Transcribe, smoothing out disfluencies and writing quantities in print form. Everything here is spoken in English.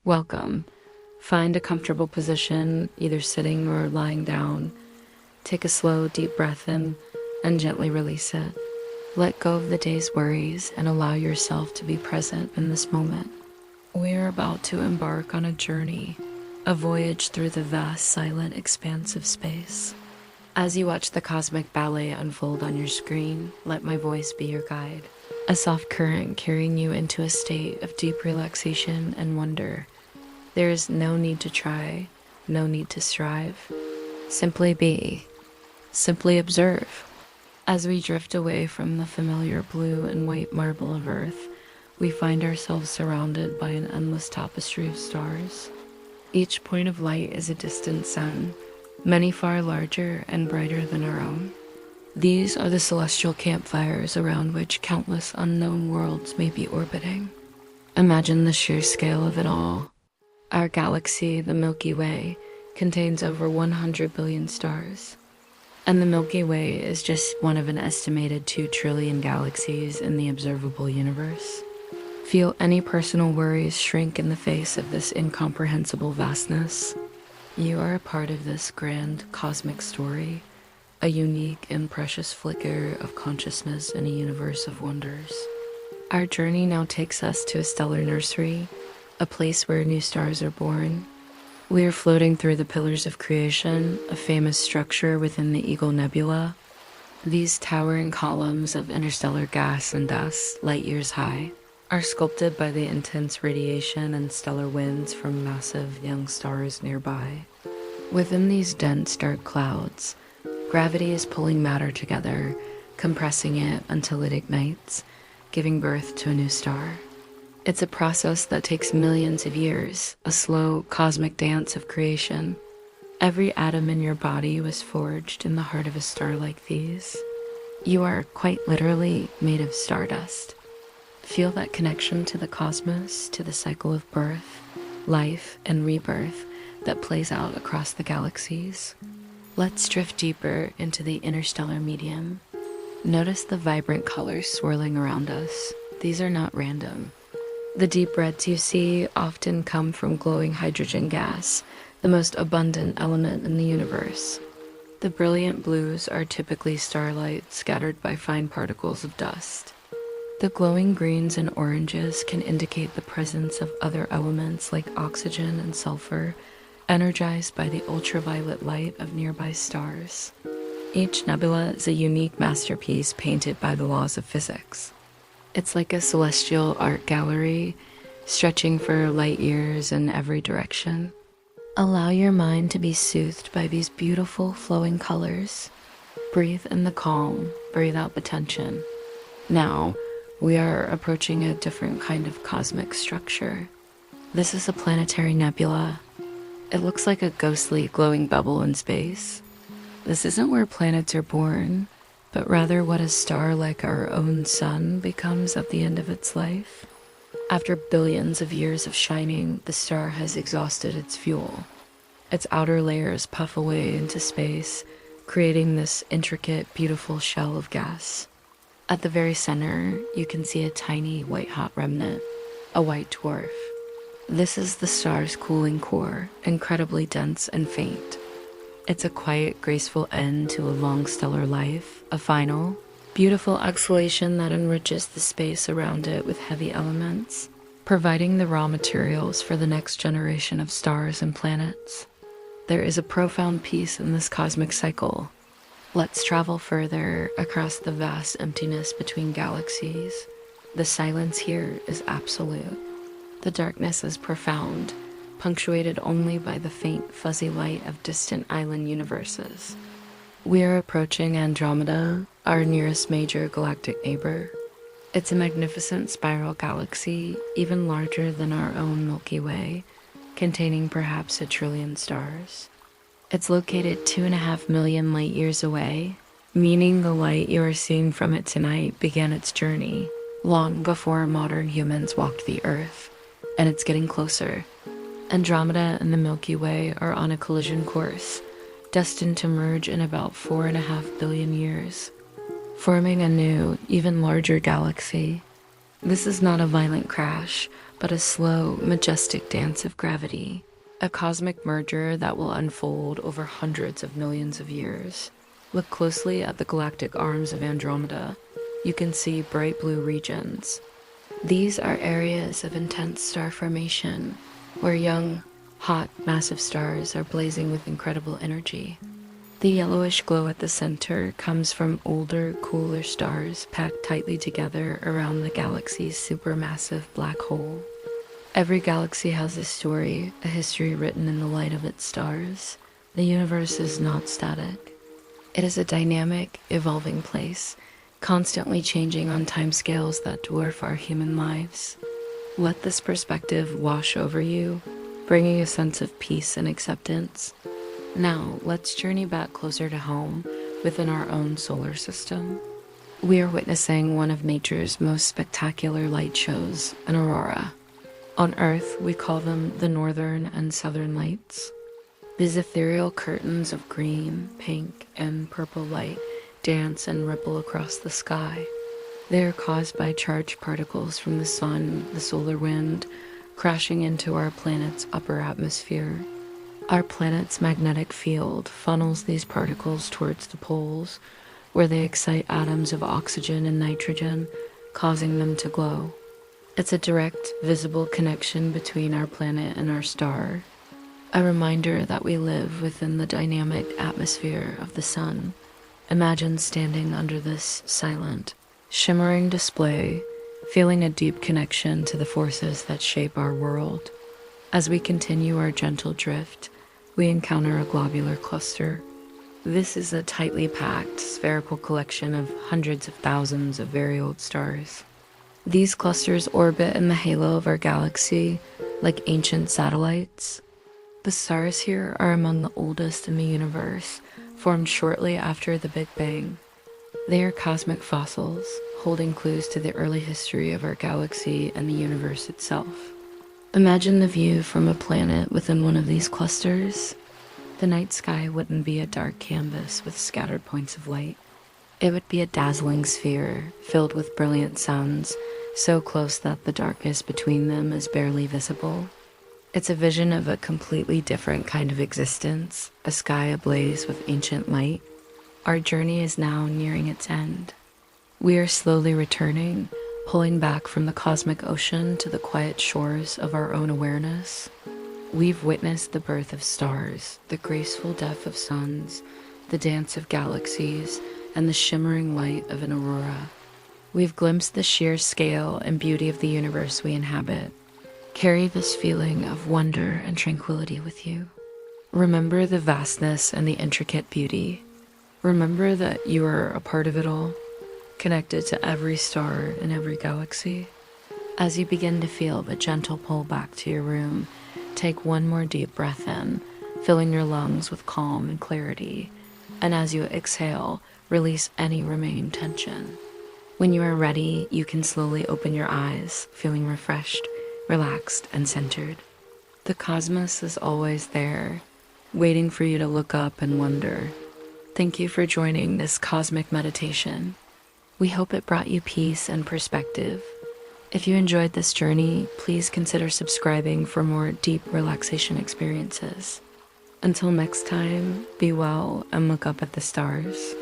Welcome. Find a comfortable position, either sitting or lying down. Take a slow, deep breath in and gently release it. Let go of the day's worries and allow yourself to be present in this moment. We are about to embark on a journey, a voyage through the vast, silent expanse of space. As you watch the cosmic ballet unfold on your screen, let my voice be your guide. A soft current carrying you into a state of deep relaxation and wonder. There is no need to try, no need to strive. Simply be. Simply observe. As we drift away from the familiar blue and white marble of Earth, we find ourselves surrounded by an endless tapestry of stars. Each point of light is a distant sun, many far larger and brighter than our own. These are the celestial campfires around which countless unknown worlds may be orbiting. Imagine the sheer scale of it all. Our galaxy, the Milky Way, contains over 100 billion stars. And the Milky Way is just one of an estimated 2 trillion galaxies in the observable universe. Feel any personal worries shrink in the face of this incomprehensible vastness. You are a part of this grand cosmic story, a unique and precious flicker of consciousness in a universe of wonders. Our journey now takes us to a stellar nursery, a place where new stars are born. We are floating through the pillars of creation, a famous structure within the Eagle Nebula. These towering columns of interstellar gas and dust, light years high, are sculpted by the intense radiation and stellar winds from massive young stars nearby. Within these dense, dark clouds, gravity is pulling matter together, compressing it until it ignites, giving birth to a new star. It's a process that takes millions of years, a slow cosmic dance of creation. Every atom in your body was forged in the heart of a star like these. You are quite literally made of stardust. Feel that connection to the cosmos, to the cycle of birth, life, and rebirth that plays out across the galaxies. Let's drift deeper into the interstellar medium. Notice the vibrant colors swirling around us. These are not random. The deep reds you see often come from glowing hydrogen gas, the most abundant element in the universe. The brilliant blues are typically starlight scattered by fine particles of dust. The glowing greens and oranges can indicate the presence of other elements like oxygen and sulfur, energized by the ultraviolet light of nearby stars. Each nebula is a unique masterpiece painted by the laws of physics. It's like a celestial art gallery, stretching for light years in every direction. Allow your mind to be soothed by these beautiful flowing colors. Breathe in the calm, breathe out the tension. Now, we are approaching a different kind of cosmic structure. This is a planetary nebula. It looks like a ghostly glowing bubble in space. This isn't where planets are born, but rather what a star like our own sun becomes at the end of its life. After billions of years of shining, the star has exhausted its fuel. Its outer layers puff away into space, creating this intricate, beautiful shell of gas. At the very center, you can see a tiny white-hot remnant, a white dwarf. This is the star's cooling core, incredibly dense and faint. It's a quiet, graceful end to a long stellar life, a final, beautiful exhalation that enriches the space around it with heavy elements, providing the raw materials for the next generation of stars and planets. There is a profound peace in this cosmic cycle. Let's travel further across the vast emptiness between galaxies. The silence here is absolute. The darkness is profound, punctuated only by the faint, fuzzy light of distant island universes. We are approaching Andromeda, our nearest major galactic neighbor. It's a magnificent spiral galaxy, even larger than our own Milky Way, containing perhaps 1 trillion stars. It's located 2.5 million light years away, meaning the light you are seeing from it tonight began its journey long before modern humans walked the Earth, and it's getting closer. Andromeda and the Milky Way are on a collision course, destined to merge in about 4.5 billion years, forming a new, even larger galaxy. This is not a violent crash, but a slow, majestic dance of gravity, a cosmic merger that will unfold over hundreds of millions of years. Look closely at the galactic arms of Andromeda. You can see bright blue regions. These are areas of intense star formation, where young, hot, massive stars are blazing with incredible energy. The yellowish glow at the center comes from older, cooler stars packed tightly together around the galaxy's supermassive black hole. Every galaxy has a story, a history written in the light of its stars. The universe is not static. It is a dynamic, evolving place, constantly changing on timescales that dwarf our human lives. Let this perspective wash over you, bringing a sense of peace and acceptance. Now, let's journey back closer to home within our own solar system. We are witnessing one of nature's most spectacular light shows, an aurora. On Earth, we call them the northern and southern lights. These ethereal curtains of green, pink, and purple light dance and ripple across the sky. They are caused by charged particles from the sun, the solar wind, crashing into our planet's upper atmosphere. Our planet's magnetic field funnels these particles towards the poles, where they excite atoms of oxygen and nitrogen, causing them to glow. It's a direct, visible connection between our planet and our star, a reminder that we live within the dynamic atmosphere of the sun. Imagine standing under this silent, shimmering display, feeling a deep connection to the forces that shape our world. As we continue our gentle drift, we encounter a globular cluster. This is a tightly packed, spherical collection of hundreds of thousands of very old stars. These clusters orbit in the halo of our galaxy like ancient satellites. The stars here are among the oldest in the universe, formed shortly after the Big Bang. They are cosmic fossils, holding clues to the early history of our galaxy and the universe itself. Imagine the view from a planet within one of these clusters. The night sky wouldn't be a dark canvas with scattered points of light. It would be a dazzling sphere filled with brilliant suns, so close that the darkness between them is barely visible. It's a vision of a completely different kind of existence, a sky ablaze with ancient light. Our journey is now nearing its end. We are slowly returning, pulling back from the cosmic ocean to the quiet shores of our own awareness. We've witnessed the birth of stars, the graceful death of suns, the dance of galaxies, and the shimmering light of an aurora. We've glimpsed the sheer scale and beauty of the universe we inhabit. Carry this feeling of wonder and tranquility with you. Remember the vastness and the intricate beauty. Remember that you are a part of it all, connected to every star in every galaxy. As you begin to feel the gentle pull back to your room, take one more deep breath in, filling your lungs with calm and clarity. And as you exhale, release any remaining tension. When you are ready, you can slowly open your eyes, feeling refreshed, relaxed, and centered. The cosmos is always there, waiting for you to look up and wonder. Thank you for joining this cosmic meditation. We hope it brought you peace and perspective. If you enjoyed this journey, please consider subscribing for more deep relaxation experiences. Until next time, be well and look up at the stars.